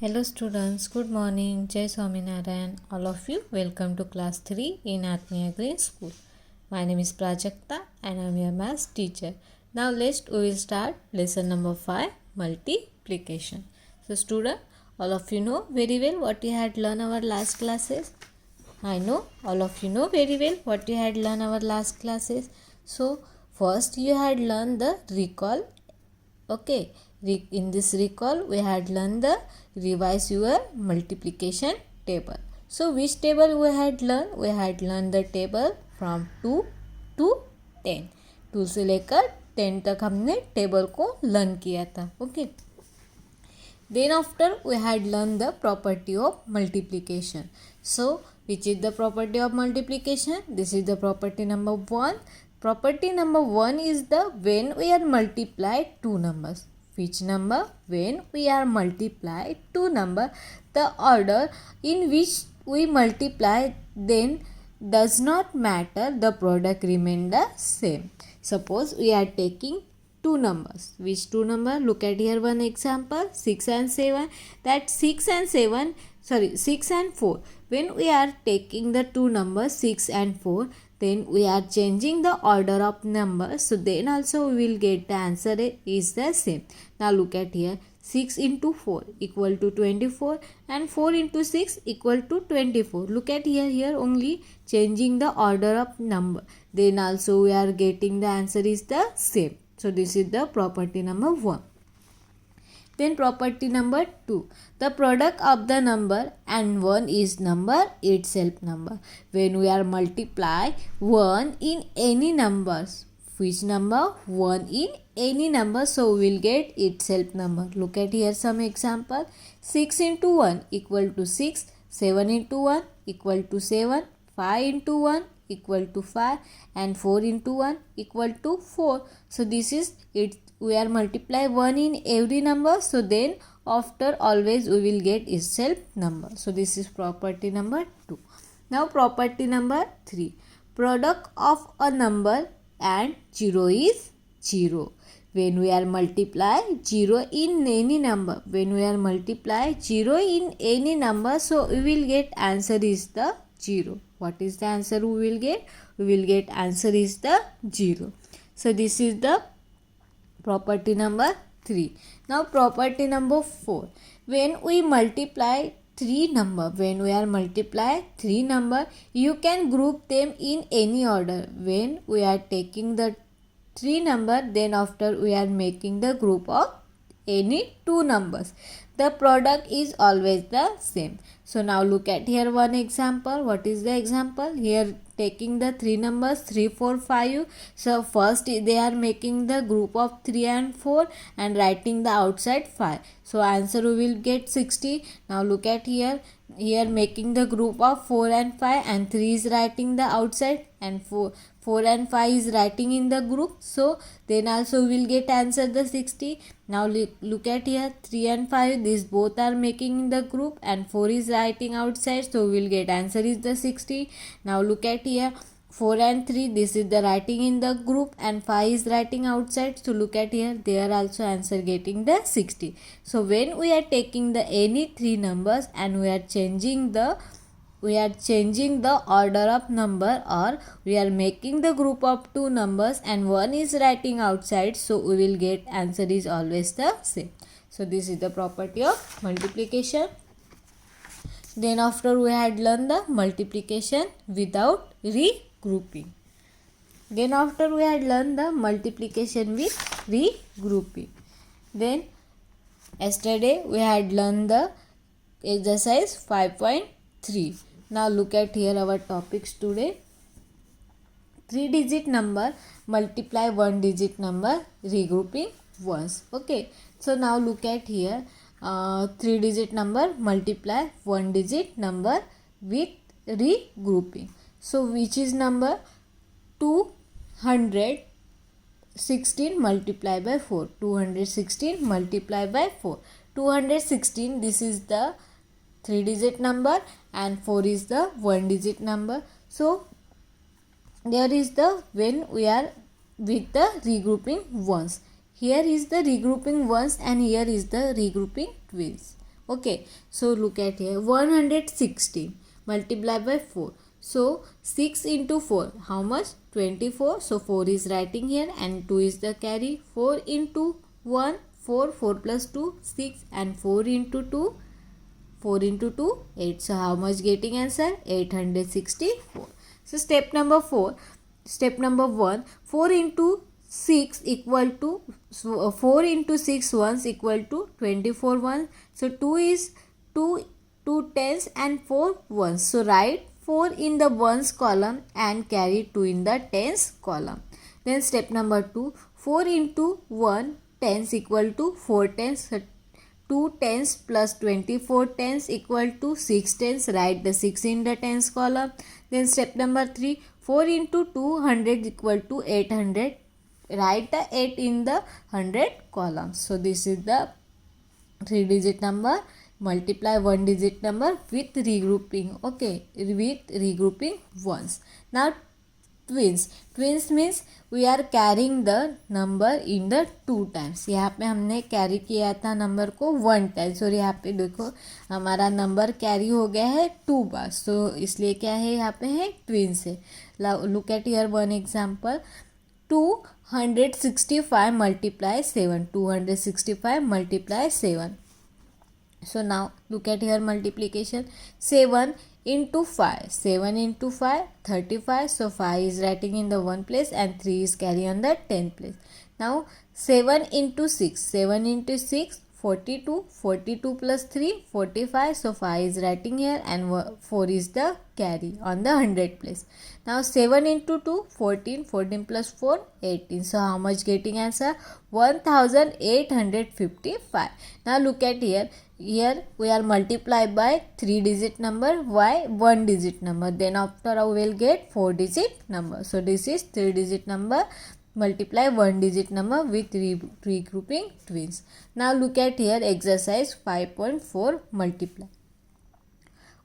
Hello students, good morning. Jai Swaminarayan. All of you, welcome to class 3 in Atmiya Green School. My name is Prajakta and I am your maths teacher. Now we will start lesson number 5, multiplication. So student, all of you know very well what you had learned our last classes. I know all of you know very well what you had learned our last classes. So first you had learned the recall. Okay, in this recall we had learned the revise your multiplication table. So which table we had learned? We had learned the table from 2 to 10. 2 से लेकर 10 तक हमने table को learn किया था. Okay, then after we had learned the property of multiplication. So which is the property of multiplication? This is the property number 1. Property number 1 is the when we are multiplied two numbers. Which number? When we are multiplied two number, the order in which we multiply then does not matter, the product remain the same. Suppose we are taking two numbers. Which two number? Look at here one example, 6 and 7. That 6 and 4. When we are taking the two numbers 6 and 4, then we are changing the order of numbers. So then also we will get the answer is the same. Now look at here, 6 into 4 equal to 24 and 4 into 6 equal to 24. Look at here only changing the order of number. Then also we are getting the answer is the same. So this is the property number 1. Then property number 2. The product of the number and 1 is number itself number. When we are multiply 1 in any numbers. Which number? 1 in any number. So we will get itself number. Look at here some example. 6 into 1 equal to 6. 7 into 1 equal to 7. 5 into 1 equal to 5 and 4 into 1 equal to 4. So this is it. We are multiply 1 in every number. So then after always we will get itself number. So this is property number 2. Now property number 3. Product of a number and 0 is 0. When we are multiply 0 in any number. When we are multiply 0 in any number. So we will get answer is the 0. What is the answer we will get? We will get answer is the 0. So this is the property number 3. Now property number 4. When we multiply 3 number, when we are multiply 3 number, you can group them in any order. When we are taking the 3 number, then after we are making the group of any two numbers. The product is always the same. So now look at here one example. What is the example? Here taking the 3 numbers 3, 4, 5. So first they are making the group of 3 and 4 and writing the outside 5. So answer we will get 60. Now look at here. Here making the group of 4 and 5 and 3 is writing the outside and 4 and 5 is writing in the group. So then also we will get answer the 60. Now look at here 3 and 5, these both are making in the group and 4 is writing outside. So we will get answer is the 60. Now look at here 4 and 3, this is the writing in the group and 5 is writing outside. So look at here, they are also answer getting the 60. So when we are taking the any 3 numbers and we are changing the order of number, or we are making the group of 2 numbers and 1 is writing outside, so we will get answer is always the same. So this is the property of multiplication. Then after we had learned the multiplication without regrouping. Then after we had learned the multiplication with regrouping. Then yesterday we had learned the exercise 5.3. Now look at here our topics today. 3-digit number multiply 1-digit number regrouping once. Okay. So now look at here 3-digit number multiply 1-digit number with regrouping. So which is number? 216 multiplied by 4. 216 multiplied by 4. 216, this is the 3-digit number and 4 is the 1-digit number. So there is the when we are with the regrouping ones. Here is the regrouping ones and here is the regrouping twins. Okay, so look at here, 116 multiply by 4. So 6 into 4, how much? 24. So 4 is writing here and 2 is the carry. 4 into 1, 4, 4 plus 2, 6, and 4 into 2, 4 into 2, 8. So how much getting answer? 864. So step number 4, step number 1, 4 into 6 equal to 4 into 6 ones equal to 24 ones. So 2 is 2 tens and 4 ones. So write 4 in the ones column and carry 2 in the tens column. Then step number 2, 4 into 1 tens equal to 4 tens. So 2 tens plus 24 tens equal to 6 tens. Write the 6 in the tens column. Then step number 3, 4 into 200 equal to 800. Write the 8 in the 100 column. So this is the 3-digit number. Multiply 1-digit number with regrouping. Okay, with regrouping once. Now twins. Twins means we are carrying the number in the 2 times. यहाँ पे हमने carry किया था number को 1 times और यहाँ पे देखो हमारा नंबर कैरी हो गया है 2 बार. सो इसलिए क्या है यहाँ पे है ट्विंस है. Look at here one example. 265 multiply 7. 265 multiply 7. So now look at here multiplication. 7 into 5. 7 into 5, 35. So 5 is writing in the 1 place and 3 is carry on the 10th place. Now 7 into 6. 7 into 6, 42. 42 plus 3, 45. So 5 is writing here and 4 is the carry on the 100th place. Now 7 into 2, 14. 14 plus 4, 18. So how much getting answer? 1855. Now look at here. Here we are multiply by 3-digit number. Why? 1-digit number. Then after we will get 4-digit number. So this is 3-digit number. Multiply 1-digit number with regrouping twins. Now look at here exercise 5.4 multiply.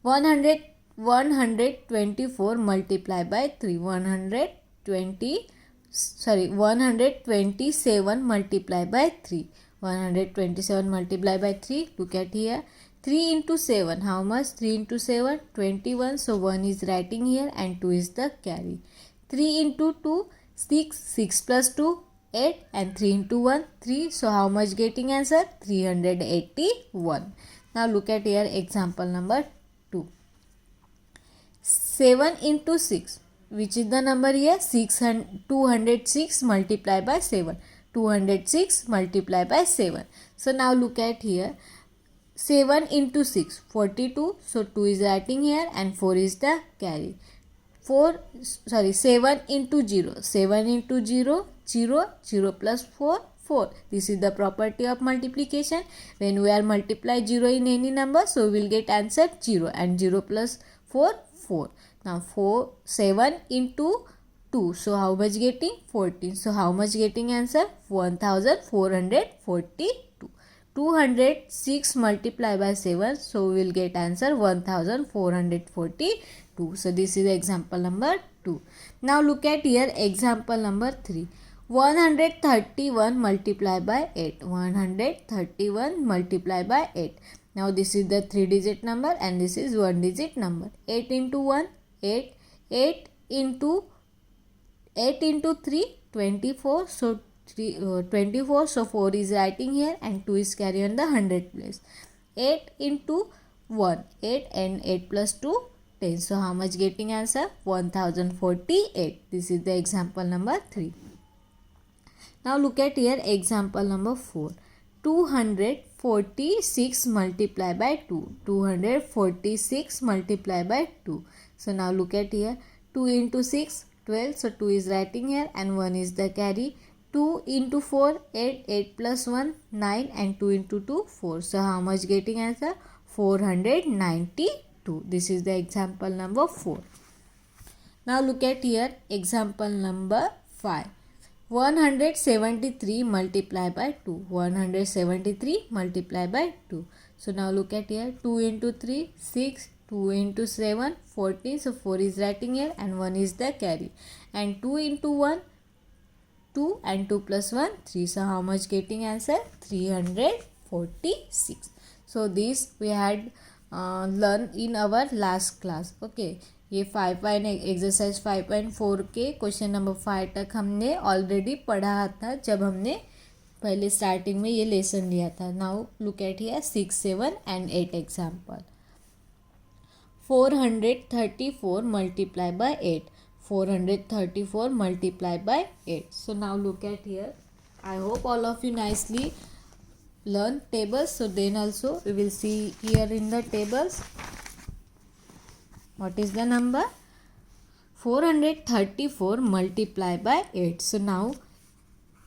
124 multiply by 3. 127 multiply by 3. 127 multiply by 3. Look at here. 3 into 7. How much? 3 into 7. 21. So 1 is writing here and 2 is the carry. 3 into 2. 6. 6 plus 2. 8. And 3 into 1. 3. So how much getting answer? 381. Now look at here example number 2. 7 into 6. Which is the number here? 206 multiply by 7. 206 multiply by 7. So now look at here. 7 into 6, 42. So 2 is writing here and 4 is the carry. 7 into 0. 7 into 0, 0. 0 plus 4, 4. This is the property of multiplication. When we are multiply 0 in any number, so we will get answer 0 and 0 plus 4, 4. Now 7 into 2. So how much getting? 14. So how much getting answer? 1442. 206 multiply by 7. So we will get answer 1442. So this is example number 2. Now look at here example number 3. 131 multiply by 8. 131 multiply by 8. Now this is the 3-digit number and this is 1-digit number. 8 into 1, 8. 8 into 3, 24. So 24. So 4 is writing here and 2 is carry on the 100th place. 8 into 1, 8 and 8 plus 2, 10. So how much getting answer? 1048. This is the example number 3. Now look at here example number 4. 246 multiply by 2. 246 multiply by 2. So now look at here. 2 into 6, 12. So 2 is writing here and 1 is the carry. 2 into 4, 8. 8 plus 1, 9 and 2 into 2, 4. So how much getting answer? 492. This is the example number 4. Now look at here example number 5. 173 multiply by 2. 173 multiply by 2. So now look at here. 2 into 3, 6. 2 into 7, 14. So 4 is writing here and 1 is the carry. And 2 into 1, 2 and 2 plus 1, 3. So how much getting answer? 346. So this we had learned in our last class. Okay, ये 5 exercise 5.4 के question number 5 तक हमने already पढ़ा था जब हमने पहले starting में ये लेसन लिया था. Now look at here 6, 7 and 8 example. 434 multiplied by 8. 434 multiplied by 8. So now look at here. I hope all of you nicely learn tables. So then also we will see here in the tables. What is the number? 434 multiplied by 8. So now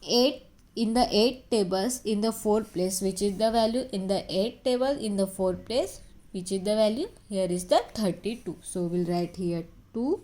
8 in the 8 tables in the 4th place, which is the value in the 8 table in the 4th place, which is the value? Here is the 32. So we'll write here 2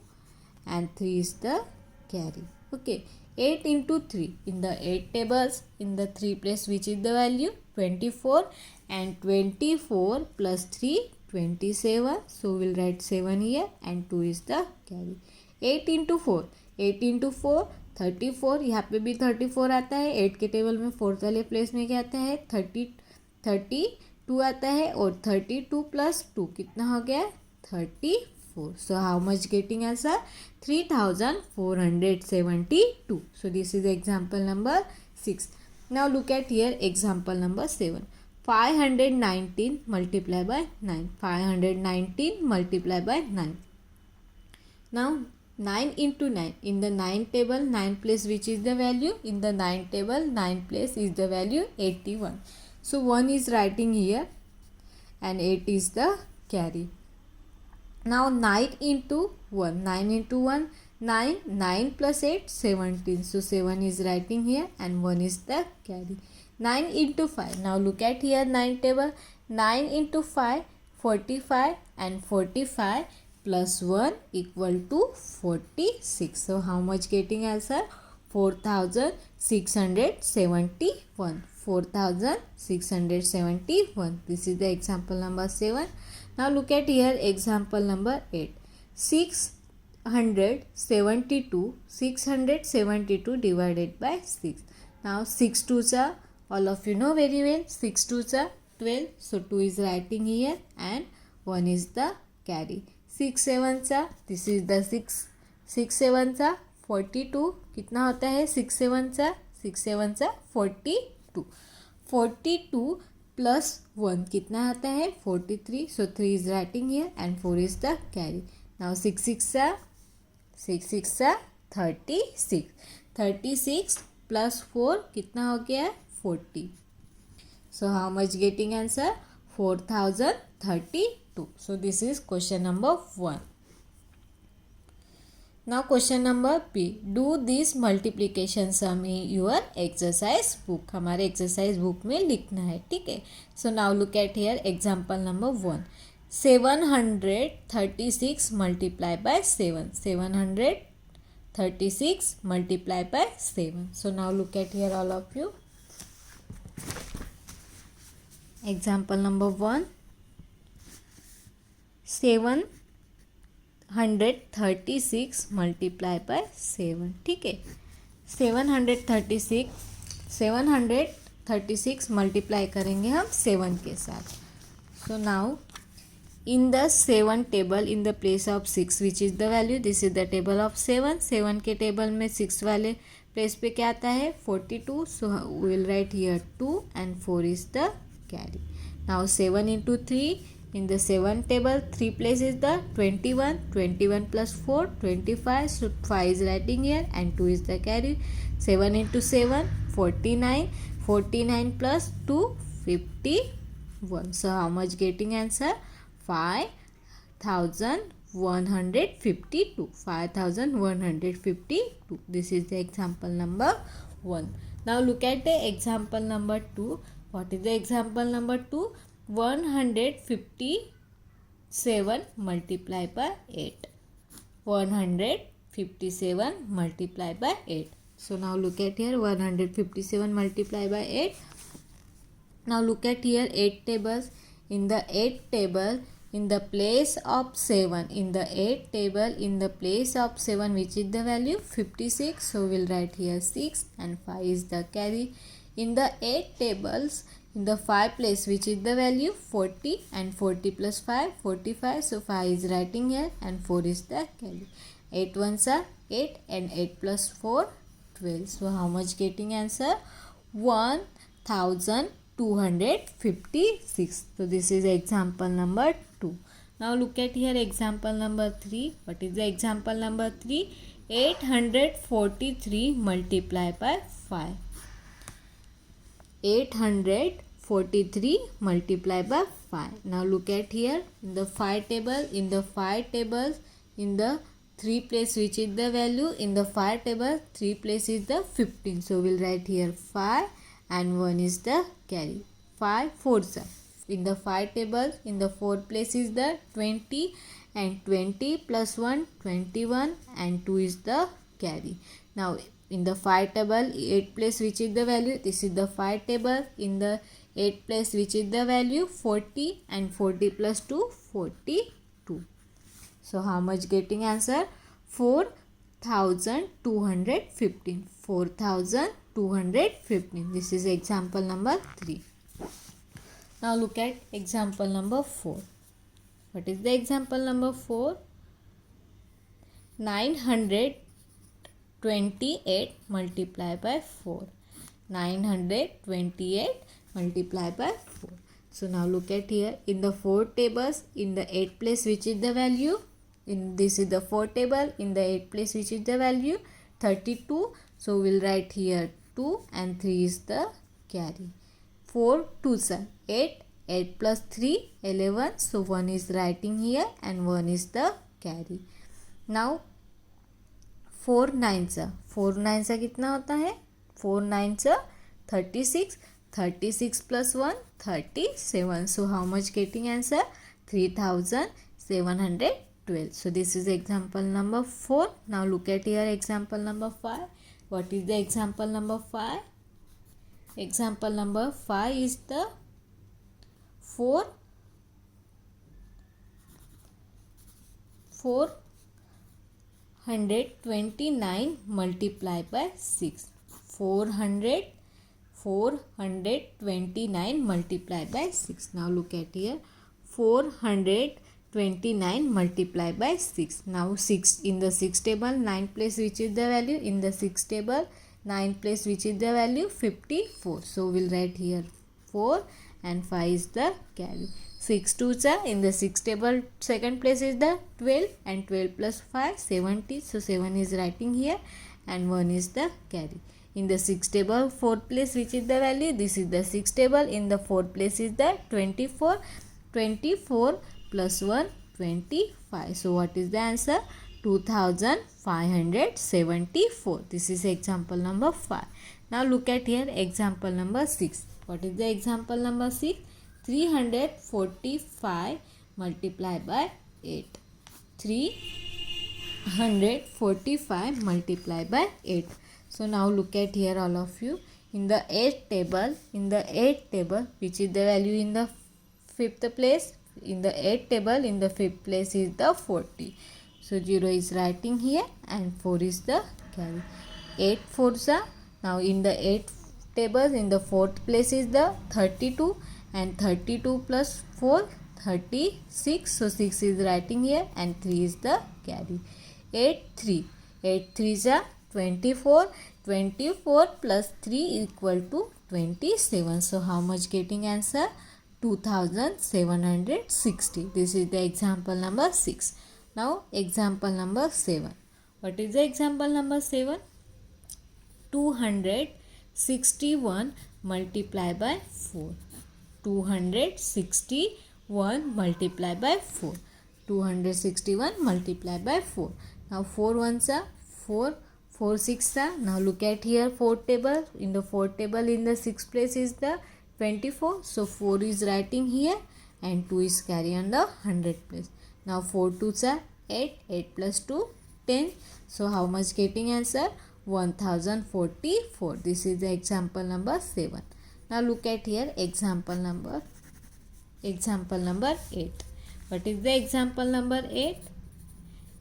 and 3 is the carry. Okay, 8 into 3 in the 8 tables in the 3 place, which is the value? 24, and 24 plus 3 27. So we'll write 7 here and 2 is the carry. 8 into 4, 8 into 4 34. यहाँ पे भी 34 आता है. 8 के table में 4th वाले place में क्या आता है? 32 आता है, और 32 plus 2 कितना हो गया? 34. So how much getting answer? 3472. So this is example number 6. Now look at here example number 7. 519 multiplied by 9. 519 multiplied by 9. Now 9 into 9. In the 9 table, 9 place, which is the value? In the 9 table, 9 place is the value 81. So 1 is writing here and 8 is the carry. Now 9 into 1. 9 into 1, 9. 9 plus 8, 17. So 7 is writing here and 1 is the carry. 9 into 5. Now look at here 9 table. 9 into 5, 45, and 45 plus 1 equal to 46. So how much getting answer? 4671. 4671. This is the example number 7. Now look at here example number 8. 672 divided by 6. Now 6 2s are, all of you know very well, 6 2s are 12. So 2 is writing here and 1 is the carry. 6 7s are, this is the 6. 6 7s are 42. कितना होता है 6 7s are? 6 7s are 42. 42 plus 1 कितना आता है? 43. So 3 is writing here and 4 is the carry. Now 6 6 are 36. 36 plus 4 कितना हो गया? 40. So how much getting answer? 4032. So this is question number 1. Now question number B. Do this multiplication sum in your exercise book. हमारे exercise book में लिखना है, ठीक है. So now look at here example number 1. 736 multiplied by 7. 736 multiplied by 7. So now look at here all of you. Example number 1. 736 multiplied by 7. ठीक है. 736 multiply करेंगे हम 7 के साथ. So now in the 7 table in the place of 6, which is the value? This is the table of 7. 7 के table में 6 वाले place पे क्या आता है? 42. So we will write here 2 and 4 is the carry. Now 7 into 3. In the 7 table, 3 place is the 21. 21 plus 4, 25. So 5 is writing here and 2 is the carry. 7 into 7, 49. 49 plus 2, 51. So how much getting answer? 5152. 5152. This is the example number 1. Now look at the example number 2. What is the example number 2? 157 multiplied by 8. 157 multiplied by 8. So now look at here 157 multiplied by 8. Now look at here 8 tables. In the 8 table, in the place of 7. In the 8 table, in the place of 7, which is the value? 56. So we'll write here 6 and 5 is the carry. In the 8 tables, In the 5 place, which is the value? 40, and 40 plus 5, 45. So 5 is writing here and 4 is the carry. 8 ones are 8 and 8 plus 4, 12. So how much getting answer? 1256. So this is example number 2. Now look at here example number 3. What is the example number 3? 843 multiplied by 5. 843 multiplied by 5. Now look at here in the 5 table. In the 5 tables, in the 3 place which is the value, in the 5 table 3 place is the 15. So we'll write here 5 and 1 is the carry. 5 4s are. In the 5 table, in the 4th place is the 20 and 20 plus 1 21 and 2 is the carry. Now in the 5 table, 8 place which is the value, this is the 5 table. In the 8 place which is the value 40 and 40 plus 2 42. So how much getting answer? 4215. 4215. This is example number 3. Now look at example number 4. What is the example number 4? 928 multiplied by 4. 928 multiplied by 4. So now look at here in the 4 tables, in the 8th place which is the value, in this is the 4 table, in the 8th place which is the value 32. So we'll write here 2 and 3 is the carry. 4 2s are 8, 8 plus 3 11. So 1 is writing here and 1 is the carry. Now 4 9s are, 4 9s कितना होता है? 4 9s are 36. 36 plus 1 37. So how much getting answer? 3712. So this is example number 4. Now look at here example number 5. What is the example number 5? Example number 5 is the 429 multiplied by 6. 429 multiplied by 6. Now look at here 429 multiplied by 6. Now 6 in the 6 table, 9 place which is the value, in the 6 table 9 place which is the value 54. So we'll write here 4 and 5 is the carry. 6 2s are, in the 6 table second place is the 12 and 12 plus 5 70. So 7 is writing here and 1 is the carry. In the 6 table 4th place which is the value, this is the 6 table, in the 4th place is the 24. 24 plus 1 25. So what is the answer? 2574. This is example number 5. Now look at here example number 6. What is the example number 6? 345 multiplied by 8. 345 multiplied by 8. So now look at here all of you. In the 8th table, which is the value in the 5th place, in the 8th table, in the 5th place is the 40. So 0 is writing here and 4 is the carry. 8 4s are, now in the 8th table, in the 4th place is the 32 and 32 plus 4 36. So 6 is writing here and 3 is the carry. 8 3s are 24. 24 plus 3 equal to 27. So how much getting answer? 2760. This is the example number 6. Now example number 7. What is the example number 7? 261 multiplied by 4. 261 multiplied by 4. 261 multiplied by 4. Now 4 ones are 4. 4 6 are. Now look at here 4th table. In the 4th table, in the 6th place is the 24. So 4 is writing here and 2 is carry on the 100 place. Now 4 2s are 8. 8 plus 2 10. So how much getting answer? 1044. This is the example number 7. Now look at here example number 8. What is the example number 8?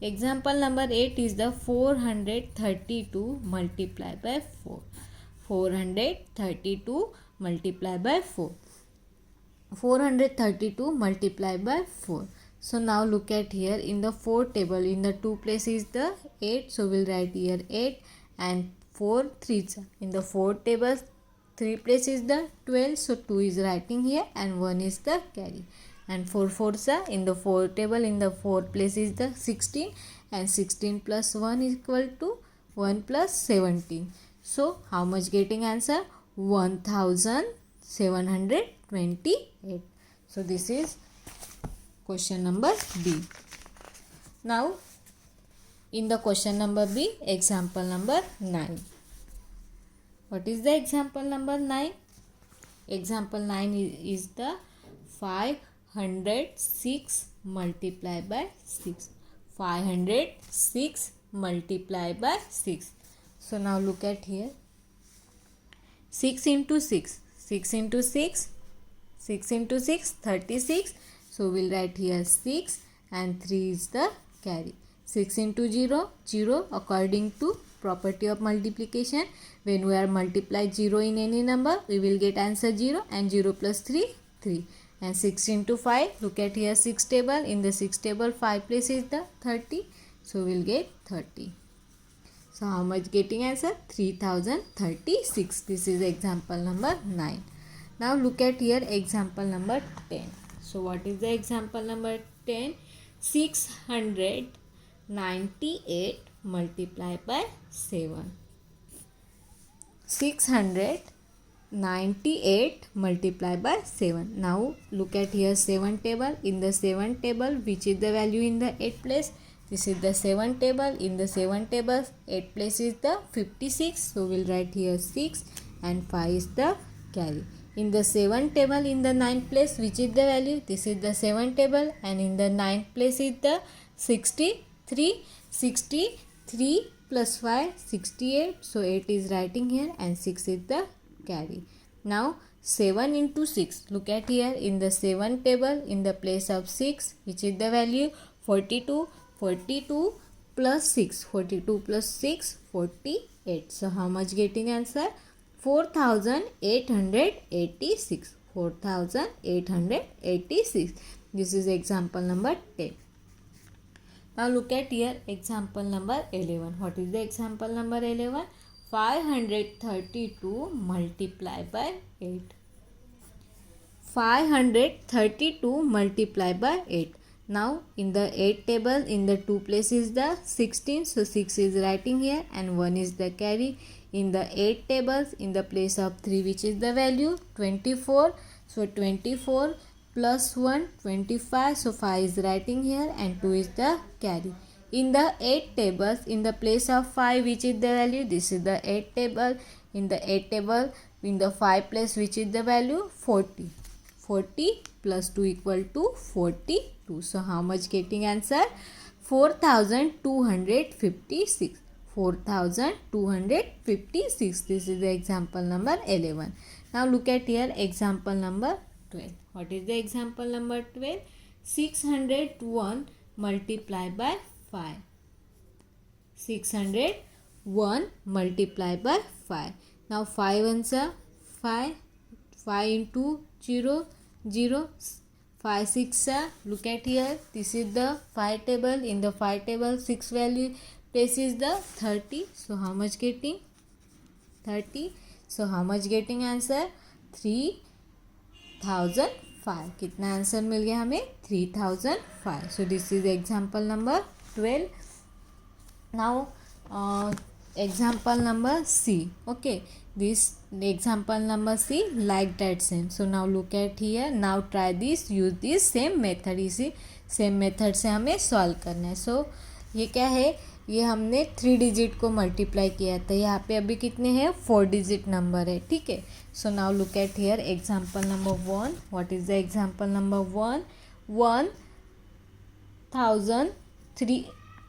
Example number 8 is the 432 multiplied by 4. 432 multiplied by 4. 432 multiplied by 4. So now look at here in the 4 table, in the 2 place is the 8, so we'll write here 8 and 4 3s. In the 4 table 3 place is the 12, so 2 is writing here and 1 is the carry. And 4 4s, in the 4 table in the 4 place is the 16 and 16 plus 1 is equal to 1 plus 17. So how much getting answer? 1728. So this is question number B. Now in the question number B, example number 9. What is the example number 9? Example 9 is the 506 multiplied by 6. 506 multiplied by 6. So now look at here. 6 into 6. 6 into 6. 6 into 6, 36. So we'll write here 6 and 3 is the carry. 6 into 0, 0 according to property of multiplication. When we are multiply 0 in any number, we will get answer 0 and 0 plus 3, 3. And 6 into 5, look at here 6 table. In the 6 table, 5 place is the 30. So we'll get 30. So how much getting answer? 3036. This is example number 9. Now look at here example number 10. So what is the example number 10? 698 multiplied by 7. 698 multiplied by 7. Now look at here 7 table. In the 7 table, which is the value in the 8 place? This is the 7 table. In the 7 table, 8 place is the 56. So we'll write here 6 and 5 is the carry. In the 7 table, in the 9 place, which is the value? This is the 7 table and in the 9 place is the 63. 63 plus 5, 68. So 8 is writing here and 6 is the carry. Now 7 into 6. Look at here in the 7 table, in the place of 6, which is the value? 42. 42 plus 6. 42 plus 6, 48. So how much getting answer? 4886. 4886. This is example number 10. Now look at here example number 11. What is the example number 11? 532 multiplied by 8. 532 multiplied by 8. Now in the 8 table, in the 2 place is the 16. So 6 is writing here and 1 is the carry. In the 8 tables, in the place of 3, which is the value? 24. So 24 plus 1, 25. So 5 is writing here and 2 is the carry. In the 8 tables, in the place of 5, which is the value? This is the 8 table. In the 8 table, in the 5 place, which is the value? 40. 40 plus 2 equal to 42. So how much getting answer? 4256. 4256. This is the example number 11. Now look at here example number 12. What is the example number 12? 601 multiplied by 5. 601 multiplied by 5. Now 5 answer 5. 5 into 0, 0. 5 6 look at here. This is the 5 table. In the 5 table, 6 value place is the 30. So how much getting? 30. So how much getting answer? 3005. कितना answer मिल गया हमें? 3005. So this is example number 12. Now example number C. Okay, this example number C like that same. So now look at here. Now try this. Use this same method. इसी same method से हमें solve करना है. So ये क्या है? ये हमने 3 डिजिट को मल्टीप्लाई किया था. यहाँ पे अभी कितने हैं? 4 डिजिट नंबर है. ठीक है. So now look at here example number 1. What is the example number 1?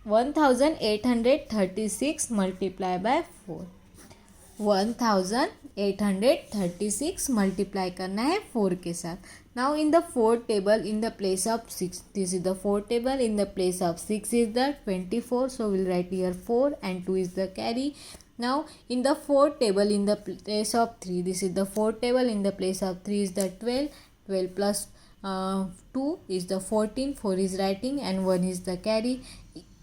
1836 multiply by 4. 1836 multiply करना है 4 के साथ. Now in the 4 table, in the place of 6, this is the 4 table. In the place of 6 is the 24. So we'll write here 4 and 2 is the carry. Now in the 4 table, in the place of 3, this is the 4 table. In the place of 3 is the 12. 12 plus 2 is the 14, 4 is writing and 1 is the carry.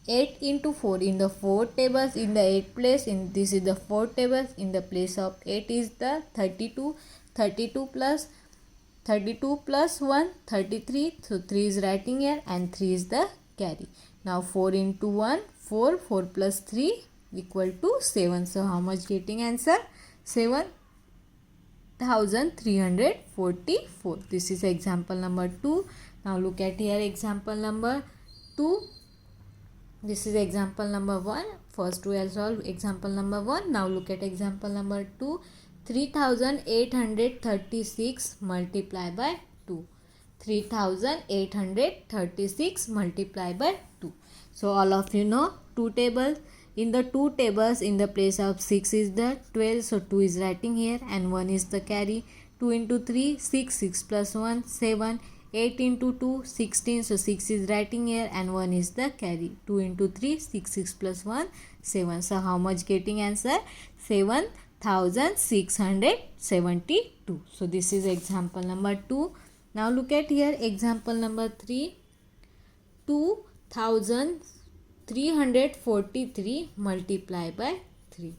8 into 4 in the 4 tables, in the 8 place, in this is the 4 tables, in the place of 8 is the 32. 32 plus 1 33, so 3 is writing here and 3 is the carry. Now 4 into 1 4, 4 plus 3 equal to 7. So how much getting answer? 7344. This is example number 2. Now look at here example number 2. This is example number 1. First we will solve example number 1. Now look at example number 2. 3836 multiplied by 2. 3836 multiplied by 2. So all of you know two tables. In the two tables, in the place of 6 is the 12. So 2 is writing here and 1 is the carry. 2 into 3 6. 6 plus 1 7. 8 into 2 16. So 6 is writing here and 1 is the carry. 2 into 3 6. 6 plus 1 7. So how much getting answer? 7672. So this is example number 2. Now look at here example number 3. 2343 multiplied by 3.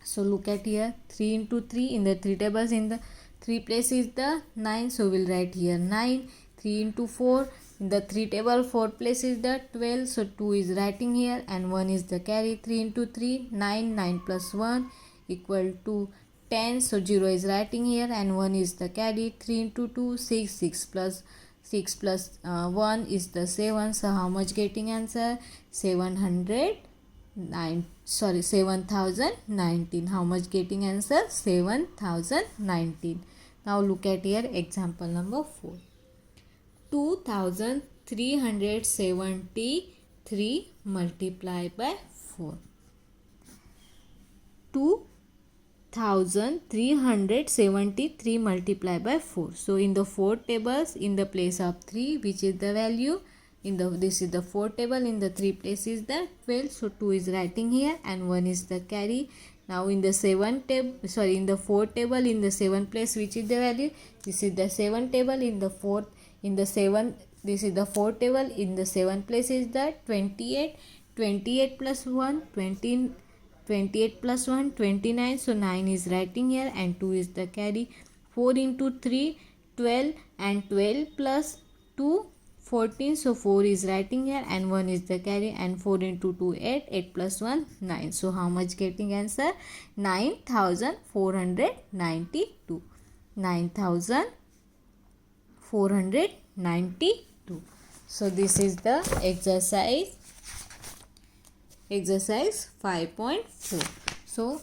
So look at here 3 into 3 in the 3 tables, in the 3 place is the 9. So we'll write here 9. 3 into 4 in the 3 table, 4 place is the 12. So 2 is writing here and 1 is the carry. 3 into 3 9. 9 plus 1 equal to 10. So 0 is writing here and 1 is the carry. 3 into 2 6. 6 plus 1 is the 7. So how much getting answer? 7019. How much getting answer? 7019. Now look at here example number 4. 2373 multiplied by 4. 2373 multiplied by 4. So in the 4 tables, in the place of 3, which is the value, this is the 4 table, in the 3 place is the 12. So 2 is writing here and 1 is the carry. Now in the 4 table, in the 7 place, which is the value, this is the 7 table, in the 4 this is the 4 table, in the 7 place is the 28. 28 plus 1 20. 28 plus 1 29. So 9 is writing here and 2 is the carry. 4 into 3 12 and 12 plus 2 14. So 4 is writing here and 1 is the carry and 4 into 2 8. 8 plus 1 9. So how much getting answer? 9492. 9492. So this is the exercise 5.4. So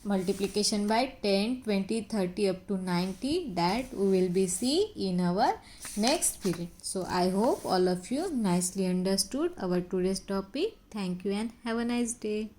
multiplication by 10, 20, 30 up to 90, that we will be see in our next period. So I hope all of you nicely understood our today's topic. Thank you and have a nice day.